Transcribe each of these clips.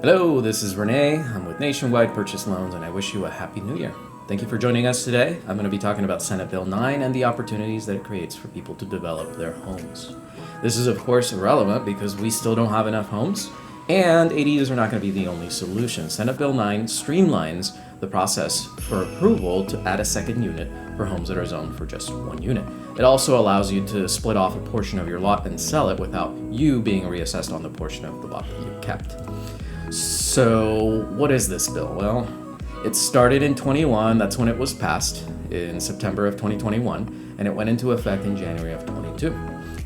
Hello, this is Rene. I'm with Nationwide Purchase Loans, and I wish you a Happy New Year. Thank you for joining us today. I'm going to be talking about Senate Bill 9 and the opportunities that it creates for people to develop their homes. This is, of course, relevant because we still don't have enough homes, and ADUs are not going to be the only solution. Senate Bill 9 streamlines the process for approval to add a second unit for homes that are zoned for just one unit. It also allows you to split off a portion of your lot and sell it without you being reassessed on the portion of the lot that you kept. So, what is this bill? Well, it started in 21, that's when it was passed, in September of 2021, and it went into effect in January of 22.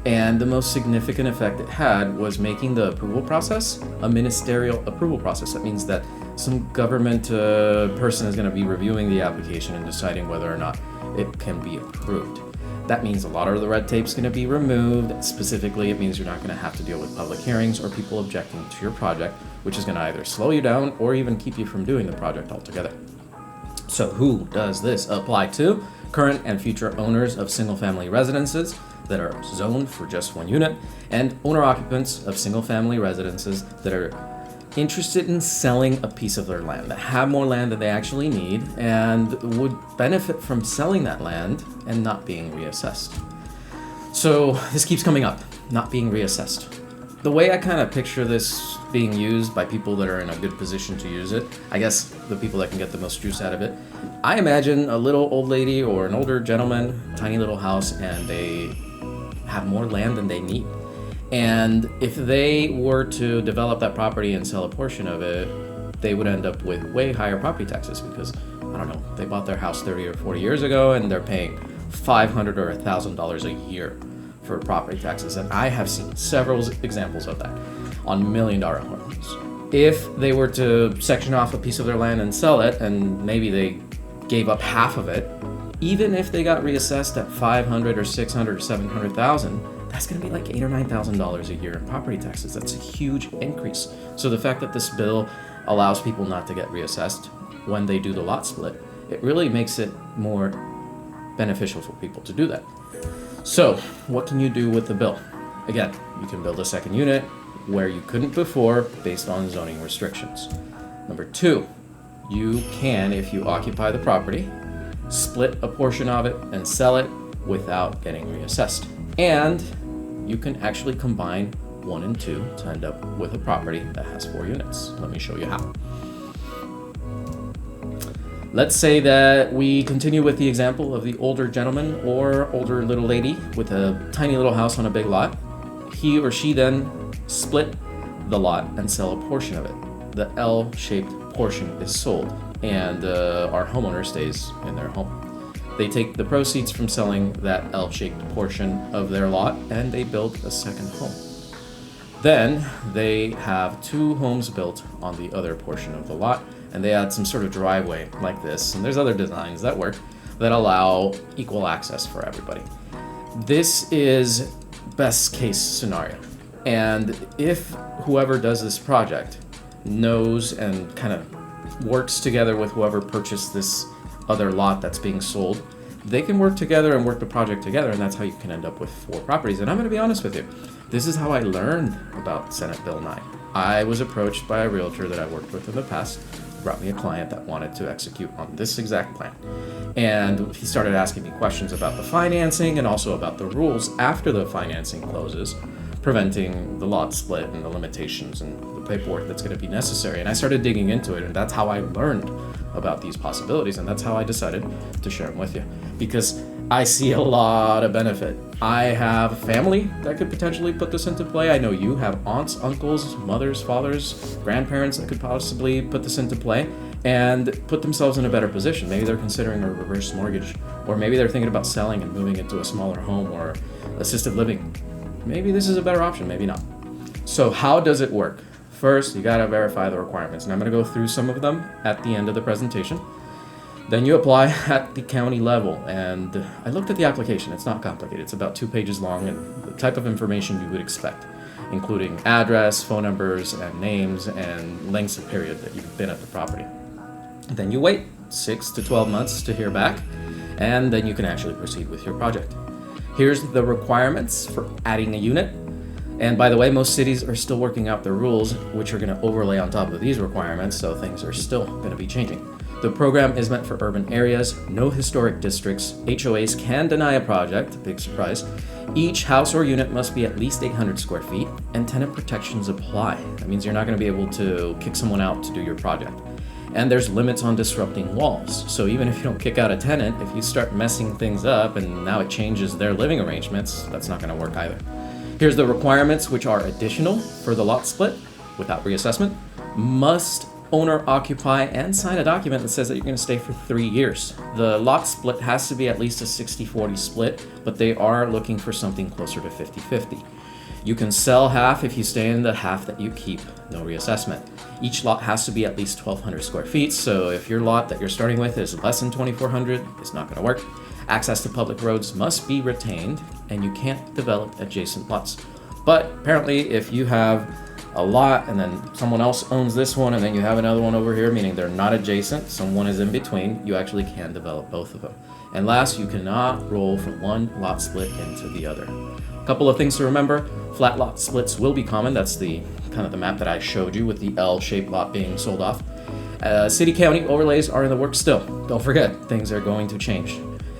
And the most significant effect it had was making the approval process a ministerial approval process. That means that some government person is going to be reviewing the application and deciding whether or not it can be approved. That means a lot of the red tape is going to be removed. Specifically, it means you're not going to have to deal with public hearings or people objecting to your project, which is going to either slow you down or even keep you from doing the project altogether. So who does this apply to? Current and future owners of single-family residences that are zoned for just one unit, and owner-occupants of single-family residences that are interested in selling a piece of their land, that have more land than they actually need, and would benefit from selling that land and not being reassessed. So this keeps coming up, not being reassessed. The way I kind of picture this being used by people that are in a good position to use it, I guess the people that can get the most juice out of it, I imagine a little old lady or an older gentleman, tiny little house, and they have more land than they need. And if they were to develop that property and sell a portion of it, they would end up with way higher property taxes because, I don't know, they bought their house 30 or 40 years ago and they're paying $500 or $1,000 a year for property taxes. And I have seen several examples of that on $1 million homes. If they were to section off a piece of their land and sell it, and maybe they gave up half of it, even if they got reassessed at $500 or $600 or $700,000, that's going to be like $8,000 or $9,000 a year in property taxes. That's a huge increase. So the fact that this bill allows people not to get reassessed when they do the lot split, it really makes it more beneficial for people to do that. So what can you do with the bill? Again, you can build a second unit where you couldn't before based on zoning restrictions. Number two, you can, if you occupy the property, split a portion of it and sell it without getting reassessed. And you can actually combine 1 and 2 to end up with a property that has 4 units. Let me show you how. Let's say that we continue with the example of the older gentleman or older little lady with a tiny little house on a big lot. He or she then split the lot and sell a portion of it. The L-shaped portion is sold, and our homeowner stays in their home. They take the proceeds from selling that L-shaped portion of their lot and they build a second home. Then they have 2 homes built on the other portion of the lot, and they add some sort of driveway like this, and there's other designs that work that allow equal access for everybody. This is best case scenario. And if whoever does this project knows and kind of works together with whoever purchased this other lot that's being sold, they can work together and work the project together, and that's how you can end up with 4 properties. And I'm going to be honest with you, this is how I learned about Senate Bill 9. I was approached by a realtor that I worked with in the past, who brought me a client that wanted to execute on this exact plan. And he started asking me questions about the financing and also about the rules after the financing closes, preventing the lot split and the limitations and the paperwork that's going to be necessary. And I started digging into it, and that's how I learned about these possibilities, and that's how I decided to share them with you, because I see a lot of benefit. I have family that could potentially put this into play. I know you have aunts, uncles, mothers, fathers, grandparents that could possibly put this into play and put themselves in a better position. Maybe they're considering a reverse mortgage, or maybe they're thinking about selling and moving into a smaller home or assisted living. Maybe this is a better option, maybe not. So how does it work? First, you gotta verify the requirements, and I'm gonna go through some of them at the end of the presentation. Then you apply at the county level, and I looked at the application. It's not complicated. It's about 2 pages long, and the type of information you would expect, including address, phone numbers, and names, and lengths of period that you've been at the property. Then you wait 6 to 12 months to hear back, and then you can actually proceed with your project. Here's the requirements for adding a unit. And by the way, most cities are still working out their rules, which are going to overlay on top of these requirements, so things are still going to be changing. The program is meant for urban areas, no historic districts. HOAs can deny a project, big surprise. Each house or unit must be at least 800 square feet, and tenant protections apply. That means you're not going to be able to kick someone out to do your project. And there's limits on disrupting walls. So even if you don't kick out a tenant, if you start messing things up and now it changes their living arrangements, that's not going to work either. Here's the requirements, which are additional for the lot split without reassessment. Must owner occupy and sign a document that says that you're going to stay for 3 years. The lot split has to be at least a 60-40 split, but they are looking for something closer to 50-50. You can sell half if you stay in the half that you keep, no reassessment. Each lot has to be at least 1,200 square feet, so if your lot that you're starting with is less than 2,400, it's not going to work. Access to public roads must be retained, and you can't develop adjacent lots. But apparently, if you have a lot and then someone else owns this one and then you have another one over here, meaning they're not adjacent, someone is in between, you actually can develop both of them. And last, you cannot roll from one lot split into the other. A couple of things to remember: flat lot splits will be common. That's the kind of the map that I showed you with the L-shaped lot being sold off. City county overlays are in the works still. Don't forget, things are going to change.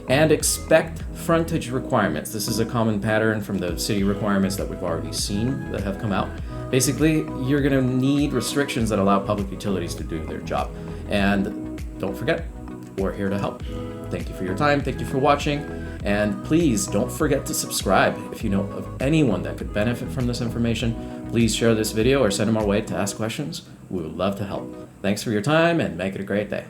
And expect frontage requirements. This is a common pattern from the city requirements that we've already seen that have come out. Basically, you're going to need restrictions that allow public utilities to do their job. And don't forget, we're here to help. Thank you for your time. Thank you for watching. And please don't forget to subscribe. If you know of anyone that could benefit from this information, please share this video or send them our way to ask questions. We would love to help. Thanks for your time and make it a great day.